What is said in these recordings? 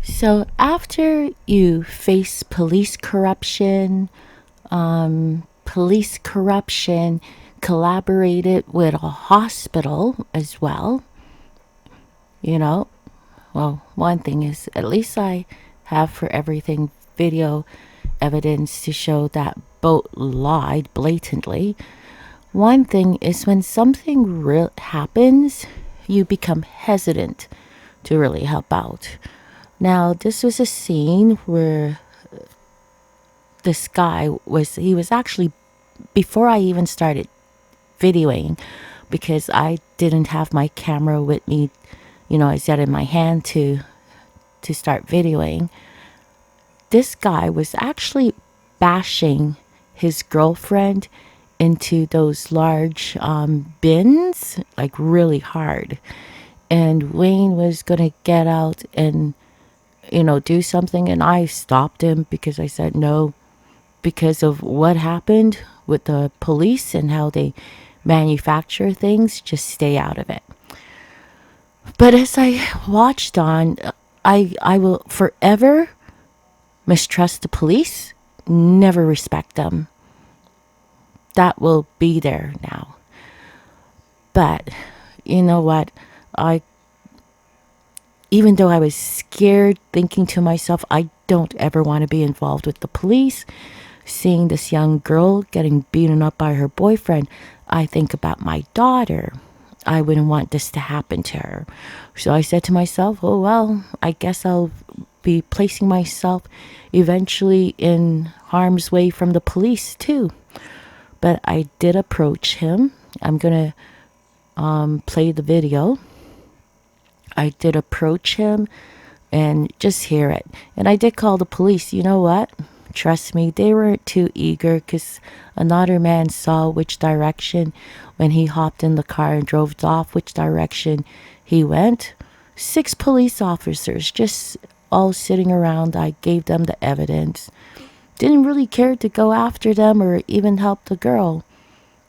So after you face police corruption collaborated with a hospital as well, you know, well, one thing is at least I have for everything video evidence to show that both lied blatantly. One thing is when something real happens, you become hesitant to really help out. Now, this was a scene where this guy he was actually, before I even started videoing, because I didn't have my camera with me, I said in my hand to start videoing. This guy was actually bashing his girlfriend into those large bins, like really hard. And Wayne was going to get out and, do something. And I stopped him because I said no, because of what happened with the police and how they manufacture things, just stay out of it. But as I watched on, I will forever mistrust the police, never respect them. That will be there now. But you know what? I Even though I was scared, thinking to myself, I don't ever want to be involved with the police. Seeing this young girl getting beaten up by her boyfriend, I think about my daughter. I wouldn't want this to happen to her. So I said to myself, oh, well, I guess I'll be placing myself eventually in harm's way from the police too. But I did approach him. I'm going to play the video. I did approach him and just hear it. And I did call the police. You know what? Trust me, they weren't too eager because another man saw which direction when he hopped in the car and drove off, which direction he went. 6 police officers just all sitting around. I gave them the evidence. Didn't really care to go after them or even help the girl.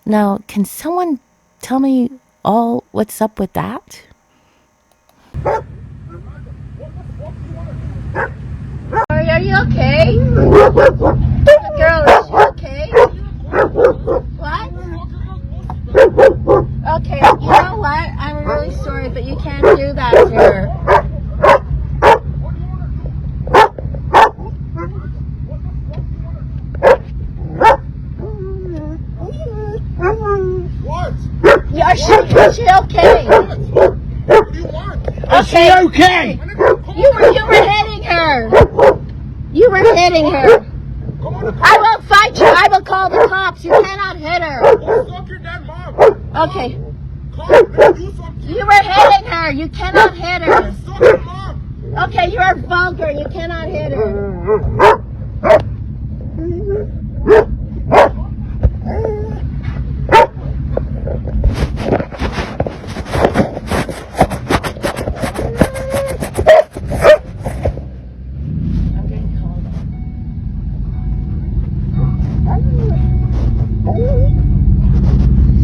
Now, can someone tell me all what's up with that? Are you okay? Girl, is she okay? What? Okay, you know what? I'm really sorry, but you can't do that to her. What? Is she okay? What do you want? Is she okay? You were hitting her. You were hitting her. I will fight you. I will call the cops. You cannot hit her. Go suck your dead mom. Okay. Call her, do something. You were hitting her. You cannot hit her. Suck your mom. Okay, you are vulgar. You cannot hit her.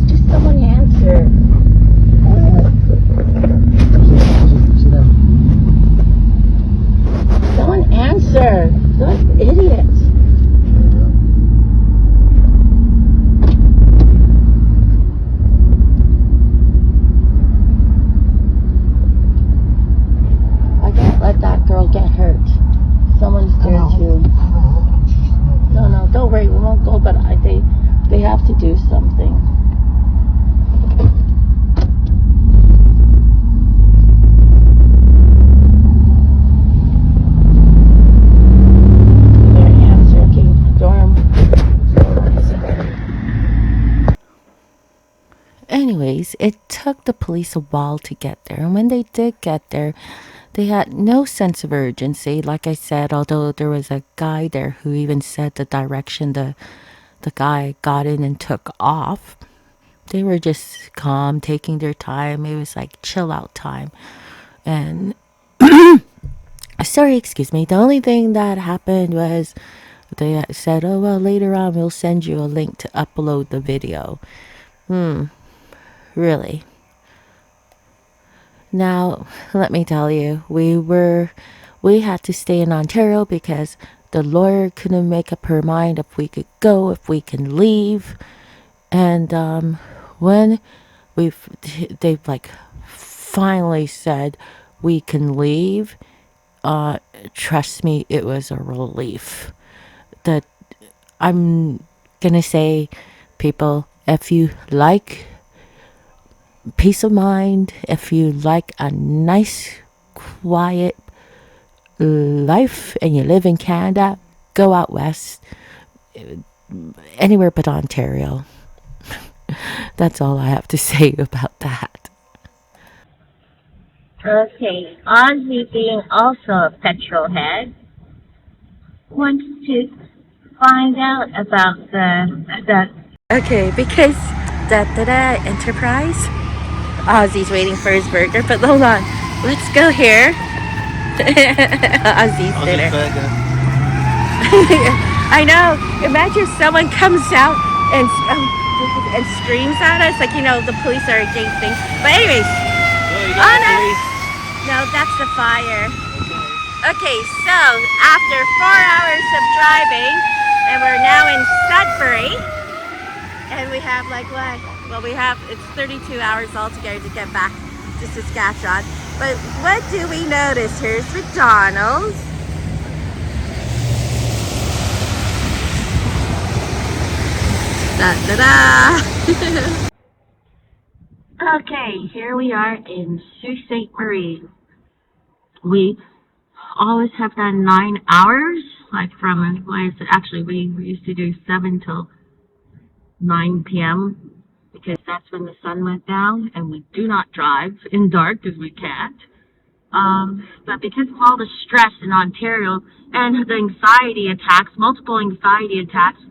Just someone answer. Someone answer. Those idiots. I can't let that girl get hurt. Someone's there too. No, don't worry, we won't go, but they have to do something. Their answer, Durham. Anyways, it took the police a while to get there. And when they did get there, they had no sense of urgency. Like I said, although there was a guy there who even said the direction the guy got in and took off. They were just calm, taking their time. It was like chill out time. And sorry, excuse me. The only thing that happened was they said, oh, well, later on we'll send you a link to upload the video. Really? Now, let me tell you, we were we had to stay in Ontario because the lawyer couldn't make up her mind if we could go, if we can leave. And when we've they've like finally said we can leave, trust me, it was a relief. That I'm gonna say, people, if you like peace of mind, if you like a nice, quiet life and you live in Canada, go out west, anywhere but Ontario. That's all I have to say about that. Okay, Ozzy, being also a petrol head, wants to find out about the. Okay, because Enterprise, Ozzy's waiting for his burger, but hold on, let's go here. Ozzy's dinner. I know. Imagine if someone comes out and screams at us, like, the police are a gate thing. But anyways, oh no, no, that's the fire. Okay, so after 4 hours of driving, and we're now in Sudbury, and we have like what? Well, it's 32 hours altogether to get back to Saskatchewan. But what do we notice? Here's McDonald's. Da da da. Okay, here we are in Sault Ste. Marie. We always have done 9 hours, like from, actually we used to do 7 till 9 p.m. because that's when the sun went down, and we do not drive in dark because we can't. But because of all the stress in Ontario and the anxiety attacks, multiple anxiety attacks,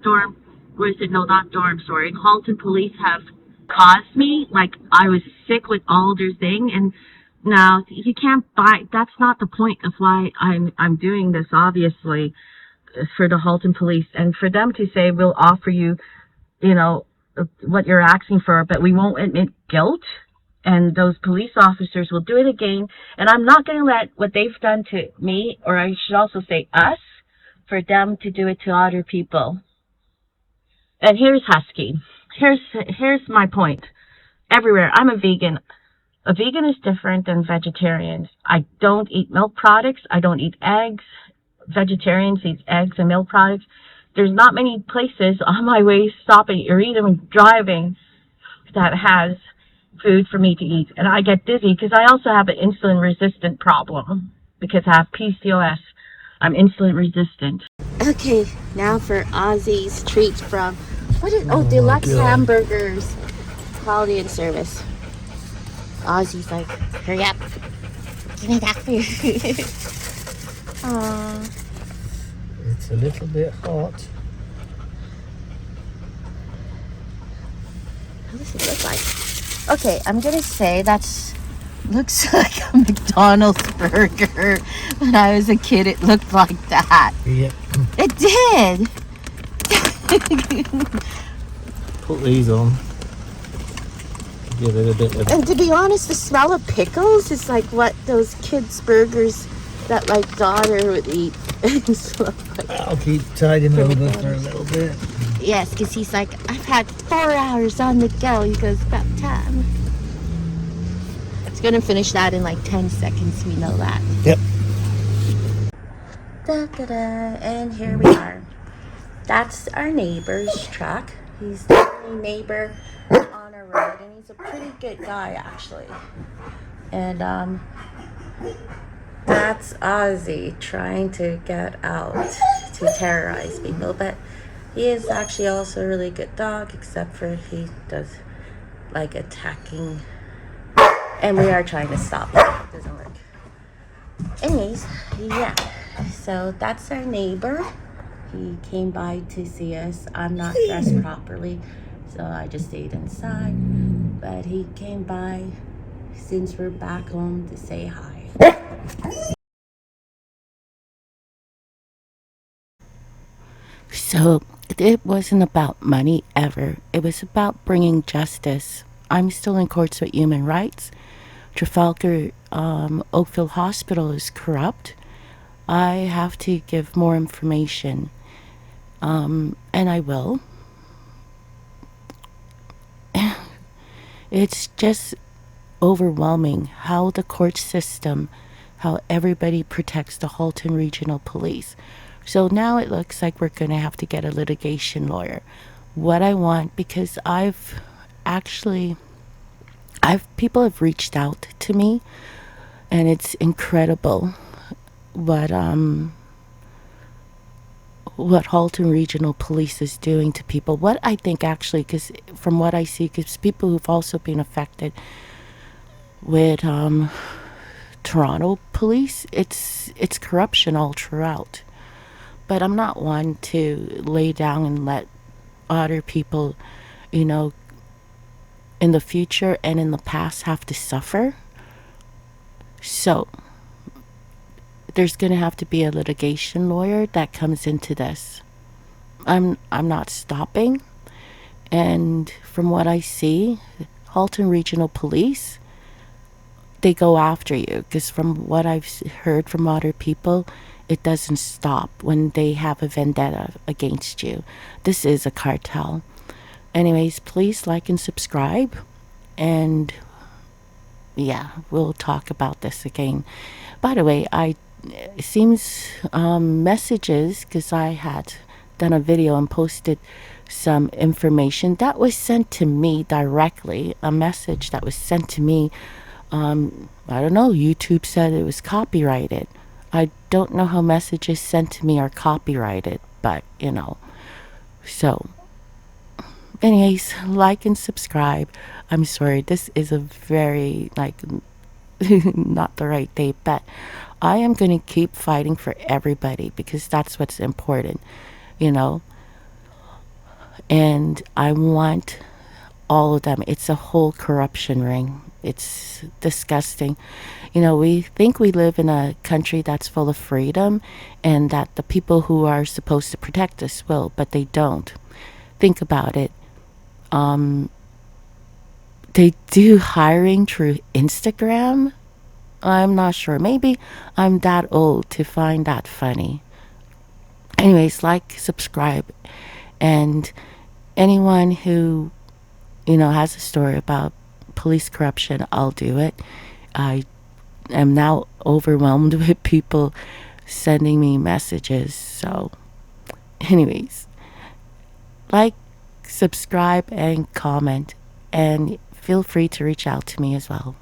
Halton police have caused me, like I was sick with Alder's thing, and now you can't buy, that's not the point of why I'm doing this, obviously, for the Halton police, and for them to say, we'll offer you, what you're asking for, but we won't admit guilt, and those police officers will do it again, and I'm not going to let what they've done to me, or I should also say us, for them to do it to other people. And here's Husky. Here's my point. Everywhere, I'm a vegan. A vegan is different than vegetarians. I don't eat milk products. I don't eat eggs. Vegetarians eat eggs and milk products. There's not many places on my way stopping or even driving that has food for me to eat. And I get dizzy because I also have an insulin resistant problem because I have PCOS. I'm insulin resistant. Okay, now for Ozzy's treat from, deluxe hamburgers, quality and service. Ozzy's like, hurry up, give me that food. Aww. It's a little bit hot. What does it look like? Okay, I'm gonna say looks like a McDonald's burger. When I was a kid, it looked like that. Yep. It did. Put these on. Give it a bit of... And to be honest, the smell of pickles is like what those kids' burgers that like daughter would eat. I'll keep tiding over for a little bit. Yes, because he's like, I've had 4 hours on the go. He goes, about time. It's going to finish that in like 10 seconds. We know that. Yep. Da-da-da. And here we are. That's our neighbor's truck. He's the only neighbor on our road, and he's a pretty good guy, actually. And that's Ozzy trying to get out to terrorize people, but he is actually also a really good dog, except for he does like attacking, and we are trying to stop it. It doesn't work. Anyways, yeah, so that's our neighbor. He came by to see us. I'm not dressed properly, so I just stayed inside, but he came by since we're back home to say hi. So it wasn't about money ever. It was about bringing justice. I'm still in courts with human rights. Trafalgar Oakville Hospital is corrupt. I have to give more information, and I will. It's just overwhelming how the court system, how everybody protects the Halton Regional Police. So now it looks like we're going to have to get a litigation lawyer. What I want, because actually, I've people have reached out to me, and it's incredible what what Halton Regional Police is doing to people. What I think actually, because from what I see, because people who've also been affected with Toronto police, it's corruption all throughout. But I'm not one to lay down and let other people, you know, in the future and in the past have to suffer. So there's going to have to be a litigation lawyer that comes into this. I'm not stopping. And from what I see, Halton Regional Police, they go after you, because from what I've heard from other people, it doesn't stop when they have a vendetta against you. This is a cartel. Anyways, please like and subscribe, and yeah, we'll talk about this again. By the way, it seems messages, because I had done a video and posted some information that was sent to me directly, a message that was sent to me. I don't know, YouTube said it was copyrighted. I don't know how messages sent to me are copyrighted, but so anyways, like and subscribe. I'm sorry, this is a very not the right day, but I am going to keep fighting for everybody, because that's what's important, you know. And I want all of them. It's a whole corruption ring. It's disgusting. We think we live in a country that's full of freedom, and that the people who are supposed to protect us will, but they don't. Think about it. They do hiring through Instagram. I'm not sure. Maybe I'm that old to find that funny. Anyways, like, subscribe, and anyone who has a story about police corruption, I'll do it. I am now overwhelmed with people sending me messages. So, anyways, like, subscribe, and comment, and feel free to reach out to me as well.